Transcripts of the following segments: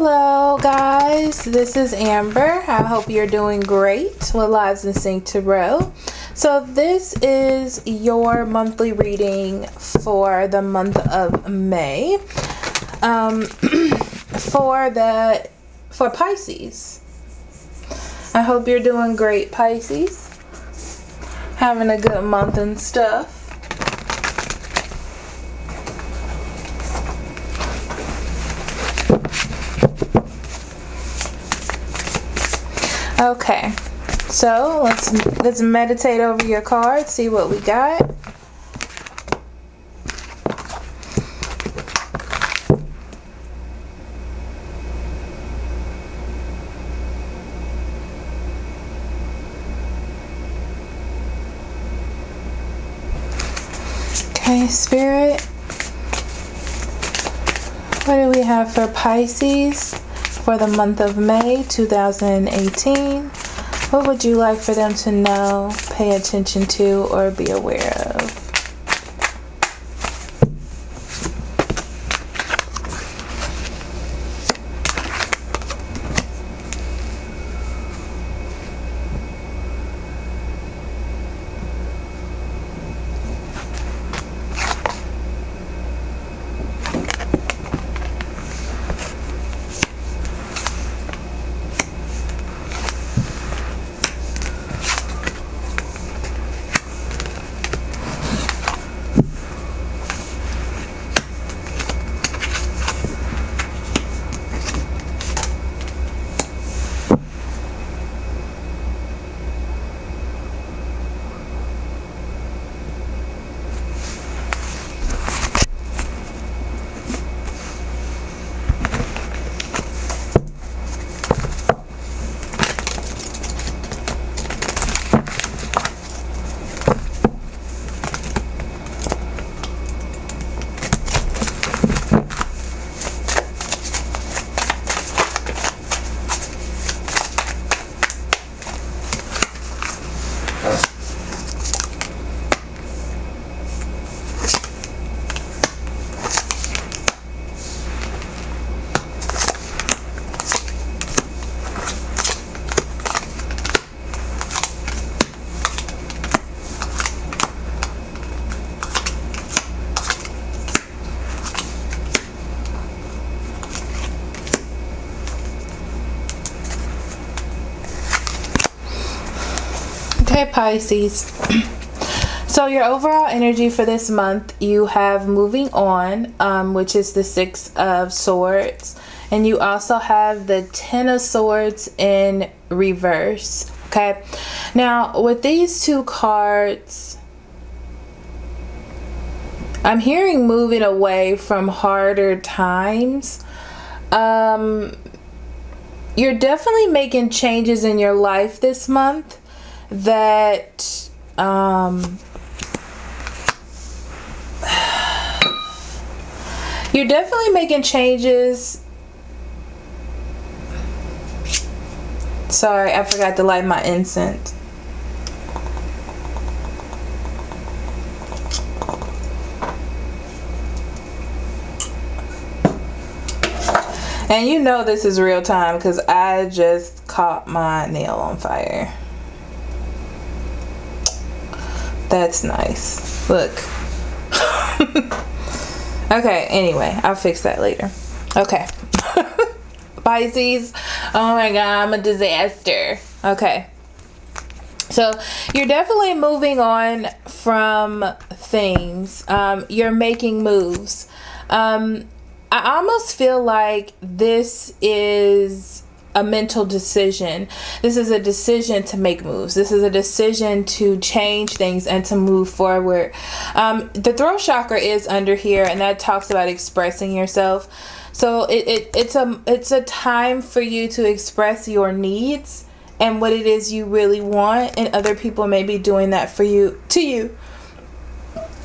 Hello guys, this is Amber. I hope you're doing great with Lives in Sync Tarot. So this is your monthly reading for the month of May for Pisces. I hope you're doing great, Pisces. Having a good month and stuff. Okay, so let's meditate over your cards, see what we got. Okay, Spirit, what do we have for Pisces for the month of May 2018? What would you like for them to know, pay attention to, or be aware of? Okay, Pisces. So your overall energy for this month, you have moving on, which is the Six of Swords. And you also have the Ten of Swords in reverse. Okay. Now, with these two cards, I'm hearing moving away from harder times. You're definitely making changes in your life this month that you're definitely making changes. Sorry, I forgot to light my incense. And you know this is real time because I just caught my nail on fire. That's nice. Look. Okay, anyway, I'll fix that later. Okay. Pisces. Oh my god, I'm a disaster. Okay. So, you're definitely moving on from things. You're making moves. I almost feel like this is a mental decision. This is a decision to make moves. This is a decision to change things and to move forward. The throat chakra is under here, and that talks about expressing yourself. So it's a time for you to express your needs and what it is you really want, and other people may be doing that for you, to you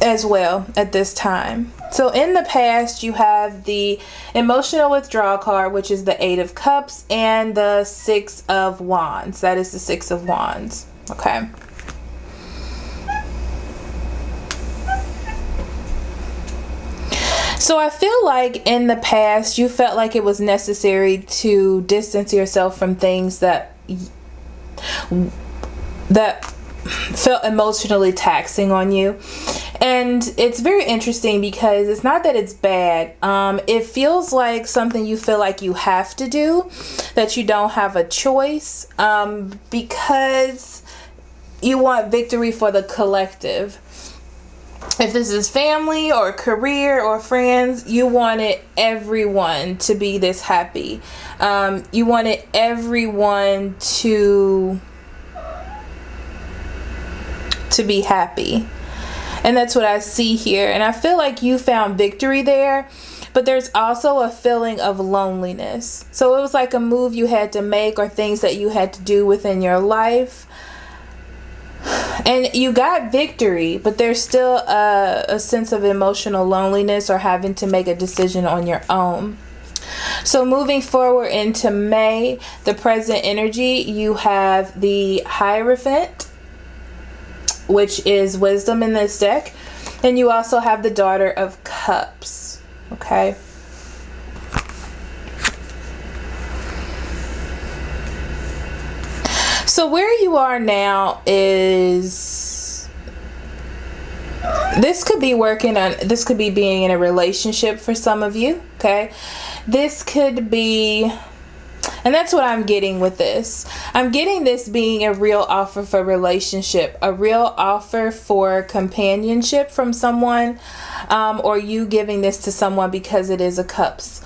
as well at this time. So in the past, you have the emotional withdrawal card, which is the Eight of Cups, and the Six of Wands. That is the Six of Wands. Okay. So I feel like in the past you felt like it was necessary to distance yourself from things that felt emotionally taxing on you. And it's very interesting because it's not that it's bad. It feels like something you feel like you have to do, that you don't have a choice, because you want victory for the collective. If this is family or career or friends, you wanted everyone to be this happy. You wanted everyone to be happy. And that's what I see here. And I feel like you found victory there, but there's also a feeling of loneliness. So it was like a move you had to make or things that you had to do within your life. And you got victory, but there's still a sense of emotional loneliness or having to make a decision on your own. So moving forward into May, the present energy, you have the Hierophant, which is wisdom in this deck. And you also have the Daughter of Cups. Okay. So where you are now is, this could be this could be being in a relationship for some of you. Okay. This could be, and that's what I'm getting with this. I'm getting this being a real offer for relationship, a real offer for companionship from someone, or you giving this to someone because it is a Cups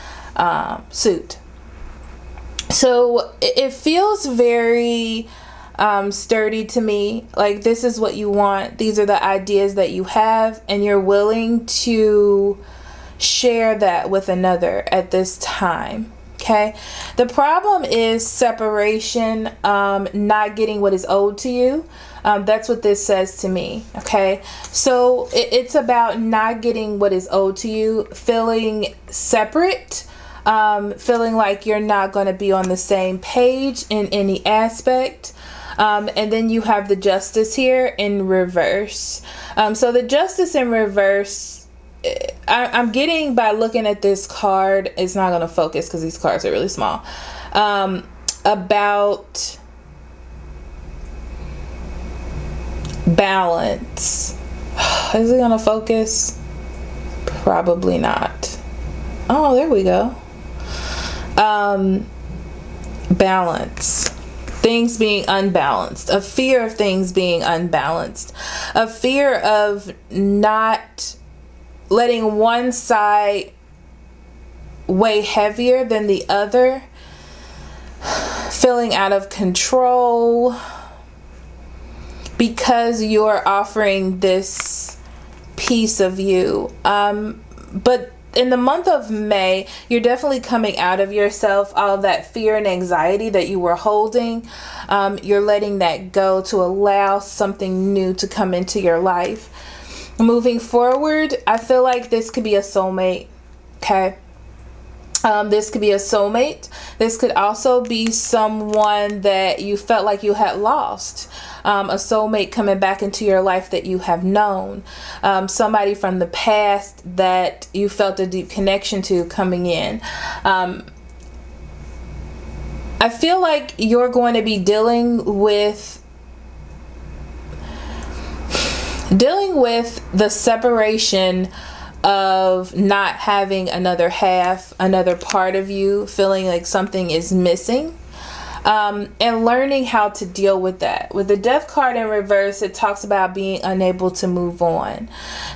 suit. So it feels very sturdy to me. Like this is what you want. These are the ideas that you have, and you're willing to share that with another at this time. Okay. The problem is separation, not getting what is owed to you. That's what this says to me. Okay. So it's about not getting what is owed to you, feeling separate, feeling like you're not going to be on the same page in any aspect. And then you have the Justice here in reverse. So the Justice in reverse, I'm getting, by looking at this card, it's not going to focus because these cards are really small, about balance. Is it going to focus? Probably not. Oh, there we go. Balance. Things being unbalanced. A fear of things being unbalanced. A fear of not letting one side weigh heavier than the other. Feeling out of control because you're offering this piece of you. But in the month of May, you're definitely coming out of yourself. All of that fear and anxiety that you were holding, you're letting that go to allow something new to come into your life. Moving forward, I feel like this could be a soulmate. Okay. This could be a soulmate. This could also be someone that you felt like you had lost. A soulmate coming back into your life that you have known. Somebody from the past that you felt a deep connection to coming in. I feel like you're going to be dealing with the separation of not having another half, another part of you, feeling like something is missing, and learning how to deal with that. With the Death card in reverse, it talks about being unable to move on.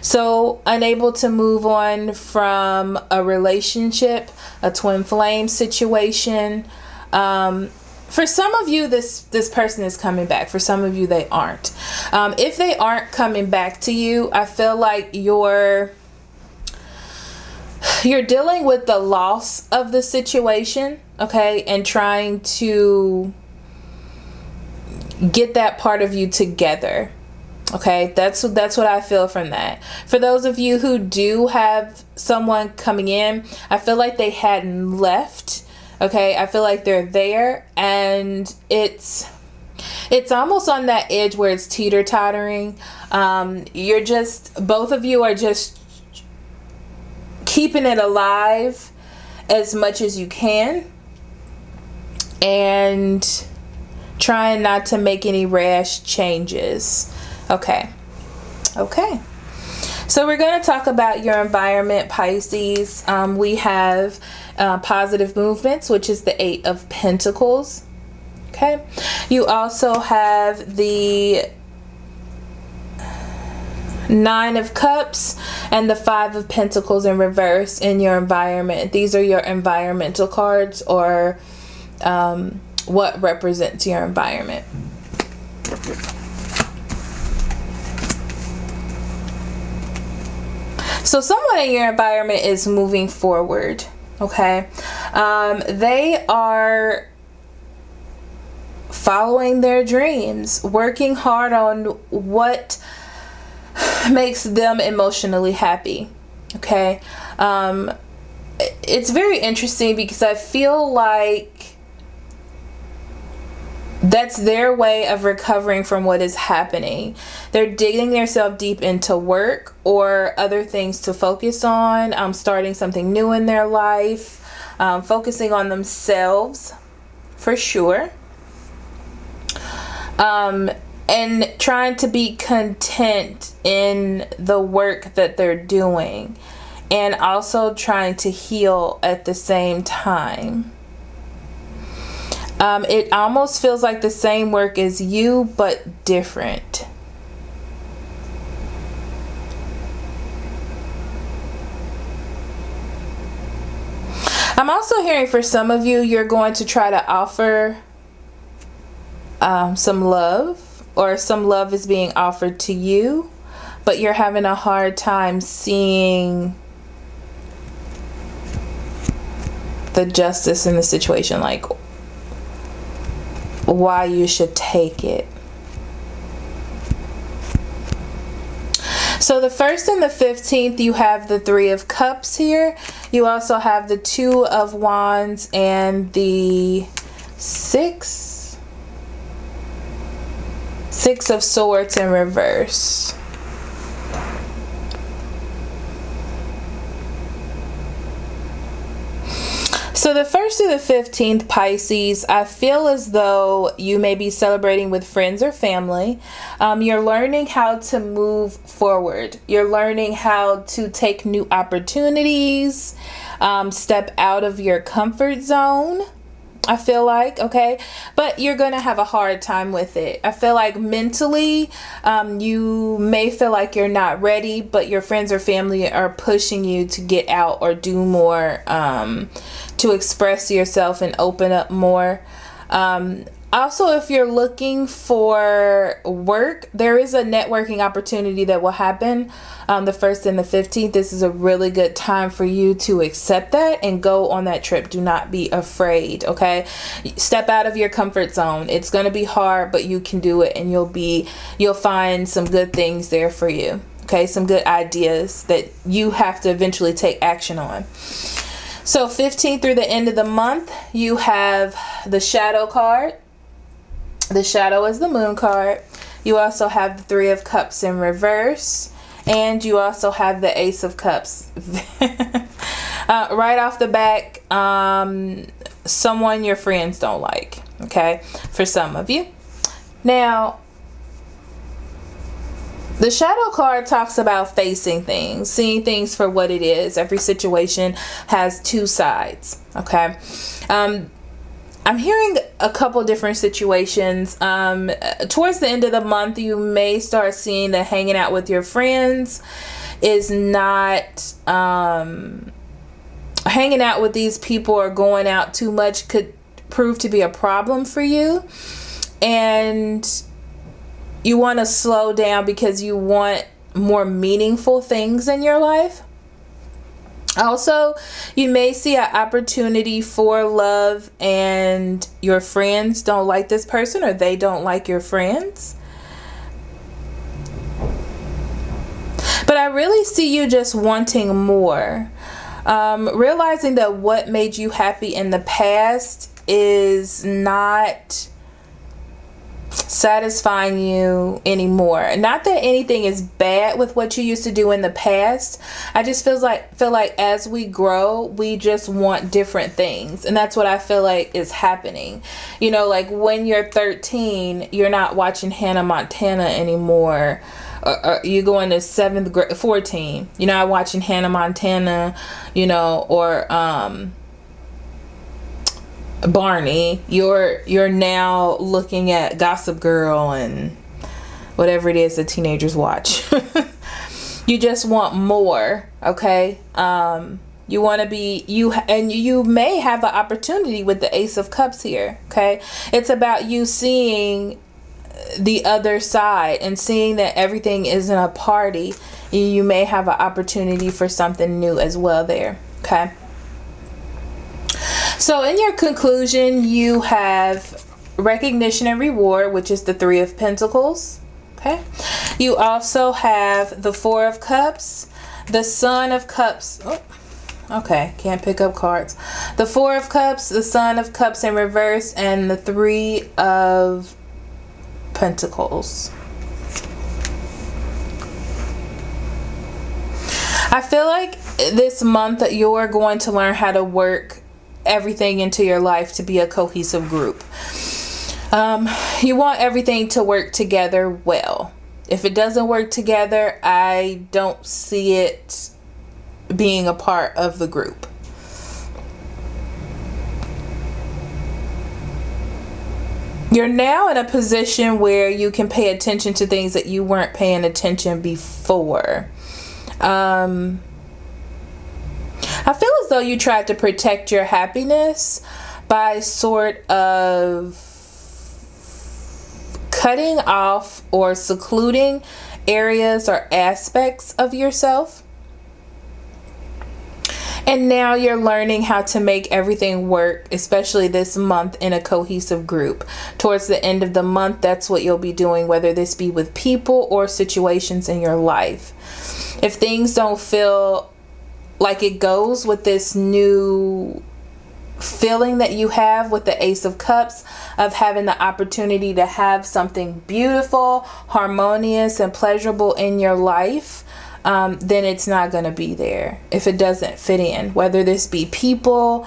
So unable to move on from a relationship, a twin flame situation. For some of you, this person is coming back. For some of you, they aren't. If they aren't coming back to you, I feel like you're dealing with the loss of the situation, okay, and trying to get that part of you together. Okay, that's what I feel from that. For those of you who do have someone coming in, I feel like they hadn't left. Okay, I feel like they're there, and it's almost on that edge where it's teeter-tottering. Both of you are just keeping it alive as much as you can, and trying not to make any rash changes. Okay. So we're going to talk about your environment, Pisces. We have positive movements, which is the 8 of Pentacles. Okay. You also have the 9 of Cups and the 5 of Pentacles in reverse in your environment. These are your environmental cards, or what represents your environment. So someone in your environment is moving forward, okay? They are following their dreams, working hard on what makes them emotionally happy, okay? It's very interesting because I feel like that's their way of recovering from what is happening. They're digging themselves deep into work or other things to focus on, starting something new in their life, focusing on themselves for sure, and trying to be content in the work that they're doing, and also trying to heal at the same time. It almost feels like the same work as you, but different. I'm also hearing for some of you, you're going to try to offer some love, or some love is being offered to you, but you're having a hard time seeing the justice in the situation, like why you should take it. So the 1st and the 15th, you have the 3 of Cups here. You also have the 2 of Wands and the 6 of Swords in reverse. So the 1st through the 15th, Pisces, I feel as though you may be celebrating with friends or family. You're learning how to move forward. You're learning how to take new opportunities, step out of your comfort zone, I feel like, okay? But you're going to have a hard time with it. I feel like mentally, you may feel like you're not ready, but your friends or family are pushing you to get out or do more, to express yourself and open up more. Also, if you're looking for work, there is a networking opportunity that will happen the 1st and the 15th. This is a really good time for you to accept that and go on that trip. Do not be afraid, okay? Step out of your comfort zone. It's going to be hard, but you can do it, and you'll find some good things there for you, okay? Some good ideas that you have to eventually take action on. So 15th through the end of the month, you have the Shadow card. The Shadow is the Moon card. You also have the 3 of Cups in reverse, and you also have the Ace of Cups. Right off the back, someone your friends don't like, okay, for some of you. Now, the Shadow card talks about facing things, seeing things for what it is. Every situation has 2 sides, okay? I'm hearing a couple different situations. Towards the end of the month, you may start seeing that hanging out with your friends is not, hanging out with these people or going out too much could prove to be a problem for you. And you want to slow down because you want more meaningful things in your life. Also, you may see an opportunity for love and your friends don't like this person, or they don't like your friends. But I really see you just wanting more. Realizing that what made you happy in the past is not satisfying you anymore. Not that anything is bad with what you used to do in the past. I just feel like as we grow, we just want different things, and that's what I feel like is happening. You know, like when you're 13, you're not watching Hannah Montana anymore. Or you go into 7th grade, 14, you're not watching Hannah Montana, you know, or Barney. You're now looking at Gossip Girl and whatever it is that teenagers watch. You just want more, okay? You want to be and you may have the opportunity with the Ace of Cups here, okay? It's about you seeing the other side and seeing that everything isn't a party. You may have an opportunity for something new as well there, okay? So in your conclusion, you have recognition and reward, which is the 3 of Pentacles, okay? You also have the 4 of Cups, the Son of Cups. Oh, okay, can't pick up cards. The 4 of Cups, the Son of Cups in reverse, and the 3 of Pentacles. I feel like this month you're going to learn how to work everything into your life to be a cohesive group. You want everything to work together well. If it doesn't work together, I don't see it being a part of the group. You're now in a position where you can pay attention to things that you weren't paying attention before. I feel as though you tried to protect your happiness by sort of cutting off or secluding areas or aspects of yourself. And now you're learning how to make everything work, especially this month, in a cohesive group. Towards the end of the month, that's what you'll be doing, whether this be with people or situations in your life. If things don't feel like it goes with this new feeling that you have with the Ace of Cups, of having the opportunity to have something beautiful, harmonious, and pleasurable in your life, then it's not going to be there if it doesn't fit in, whether this be people.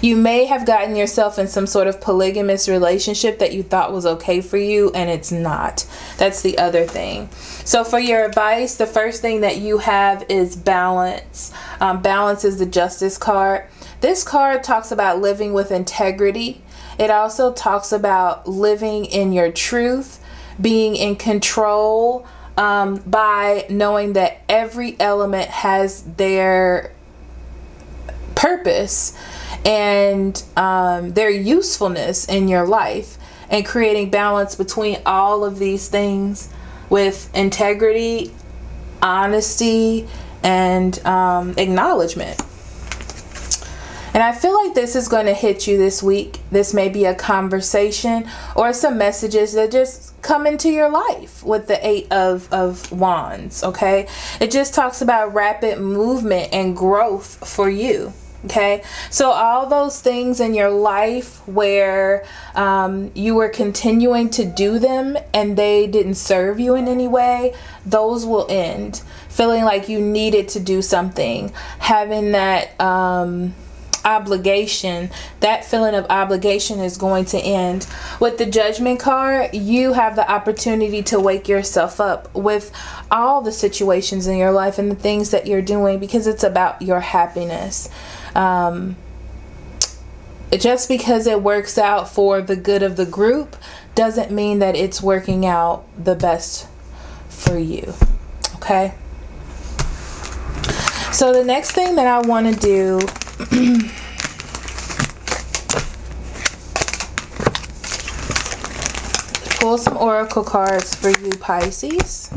You may have gotten yourself in some sort of polygamous relationship that you thought was okay for you, and it's not. That's the other thing. So for your advice, the first thing that you have is balance. Balance is the Justice card. This card talks about living with integrity. It also talks about living in your truth, being in control, by knowing that every element has their purpose and their usefulness in your life, and creating balance between all of these things with integrity, honesty, and acknowledgement. And I feel like this is going to hit you this week. This may be a conversation or some messages that just come into your life with the 8 of Wands, okay? It just talks about rapid movement and growth for you. Okay, so all those things in your life where you were continuing to do them and they didn't serve you in any way, those will end. Feeling like you needed to do something, having that obligation, that feeling of obligation is going to end. With the Judgment card, you have the opportunity to wake yourself up with all the situations in your life and the things that you're doing, because it's about your happiness. Just because it works out for the good of the group doesn't mean that it's working out the best for you. Okay, so the next thing that I want to do pull some oracle cards for you, Pisces.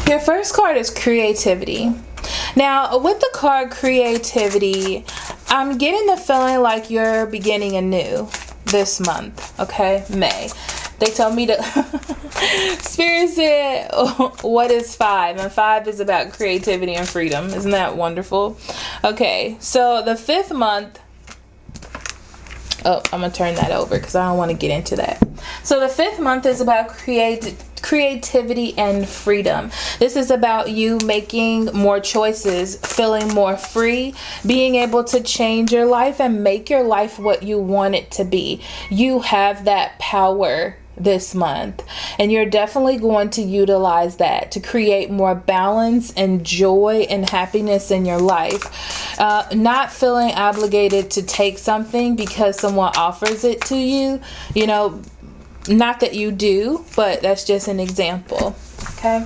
Your first card is creativity. Now, with the card creativity, I'm getting the feeling like you're beginning anew this month, okay? May. They told me to Spirit said, what is 5? And 5 is about creativity and freedom. Isn't that wonderful? Okay, so the 5th month. Oh, I'm going to turn that over because I don't want to get into that. So the 5th month is about creativity and freedom. This is about you making more choices, feeling more free, being able to change your life and make your life what you want it to be. You have that power this month, and you're definitely going to utilize that to create more balance and joy and happiness in your life. Not feeling obligated to take something because someone offers it to you. You know, not that you do, but that's just an example. Okay.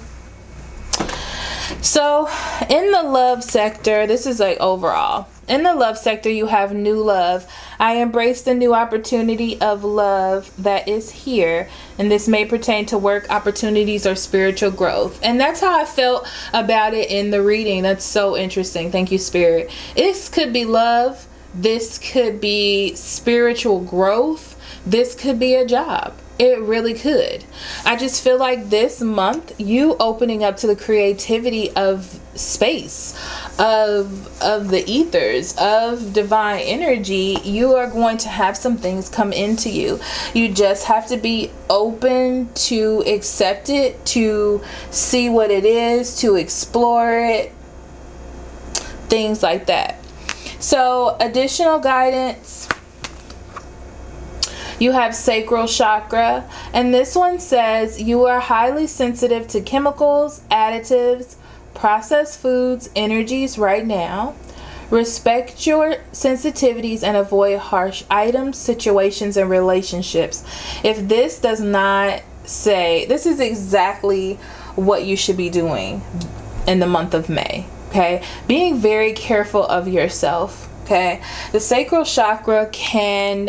So in the love sector, this is like overall. In the love sector, you have new love. I embrace the new opportunity of love that is here. And this may pertain to work opportunities or spiritual growth. And that's how I felt about it in the reading. That's so interesting. Thank you, Spirit. This could be love. This could be spiritual growth. This could be a job. It really could. I just feel like this month, you opening up to the creativity of space, of the ethers, of divine energy, you are going to have some things come into you. You just have to be open to accept it, to see what it is, to explore it, things like that. So additional guidance. You have sacral chakra, and this one says you are highly sensitive to chemicals, additives, processed foods, energies right now. Respect your sensitivities and avoid harsh items, situations, and relationships. If this does not say, this is exactly what you should be doing in the month of May. Okay, being very careful of yourself. Okay, the sacral chakra can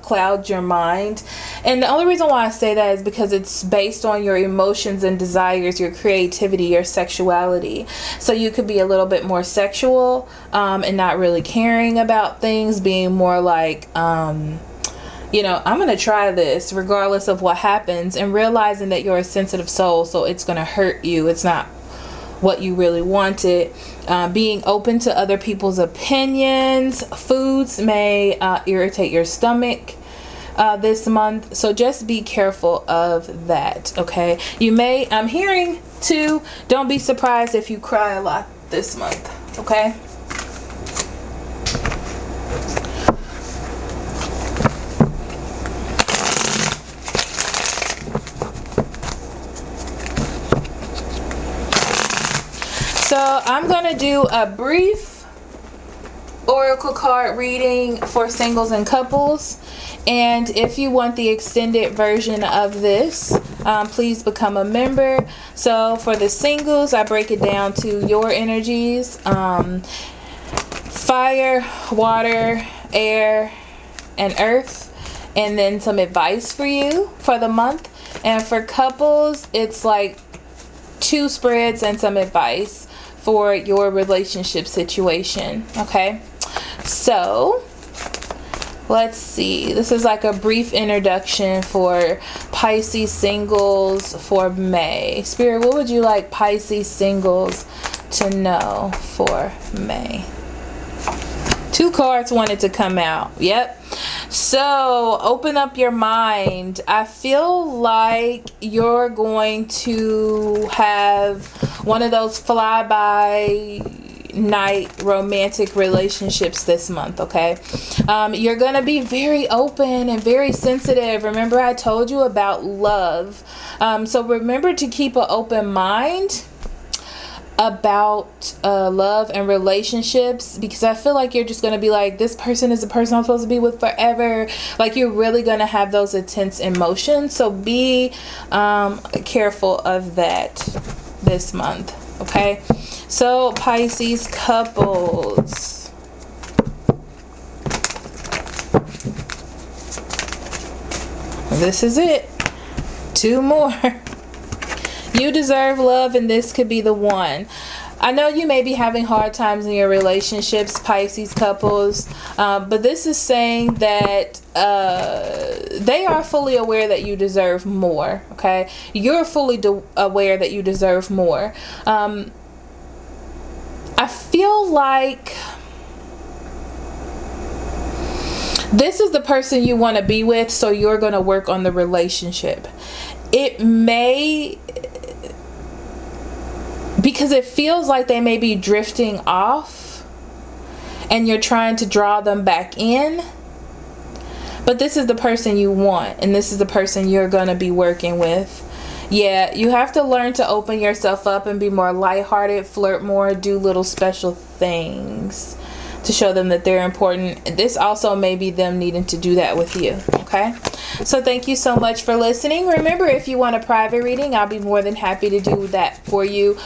cloud your mind, and the only reason why I say that is because it's based on your emotions and desires, your creativity, your sexuality. So you could be a little bit more sexual and not really caring about things, being more like you know, I'm going to try this regardless of what happens, and realizing that you're a sensitive soul, so it's going to hurt you. It's not what you really wanted. Being open to other people's opinions. Foods may irritate your stomach this month, so just be careful of that. Okay, you may, I'm hearing too, don't be surprised if you cry a lot this month. Okay. So I'm going to do a brief oracle card reading for singles and couples. And if you want the extended version of this, please become a member. So for the singles, I break it down to your energies. Fire, water, air, and earth. And then some advice for you for the month. And for couples, it's like 2 spreads and some advice for your relationship situation. Okay, so let's see, this is like a brief introduction for Pisces singles for May. Spirit, what would you like Pisces singles to know for May? 2 cards wanted to come out. Yep. So open up your mind. I feel like you're going to have one of those fly-by night romantic relationships this month. Okay, you're gonna be very open and very sensitive. Remember, I told you about love, so remember to keep an open mind about love and relationships, because I feel like you're just going to be like, this person is the person I'm supposed to be with forever. Like, you're really going to have those intense emotions, so be careful of that this month. Okay, so Pisces couples, this is it. 2 more. You deserve love, and this could be the one. I know you may be having hard times in your relationships, Pisces couples, but this is saying that they are fully aware that you deserve more, okay? You're fully aware that you deserve more. I feel like this is the person you want to be with, so you're going to work on the relationship. It may... because it feels like they may be drifting off and you're trying to draw them back in. But this is the person you want, and this is the person you're going to be working with. Yeah, you have to learn to open yourself up and be more lighthearted, flirt more, do little special things to show them that they're important. This also may be them needing to do that with you, okay? So thank you so much for listening. Remember, if you want a private reading, I'll be more than happy to do that for you.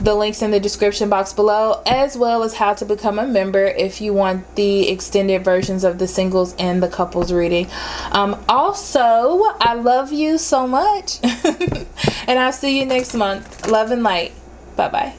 The link's in the description box below, as well as how to become a member if you want the extended versions of the singles and the couples reading. Also, I love you so much. And I'll see you next month. Love and light. Bye-bye.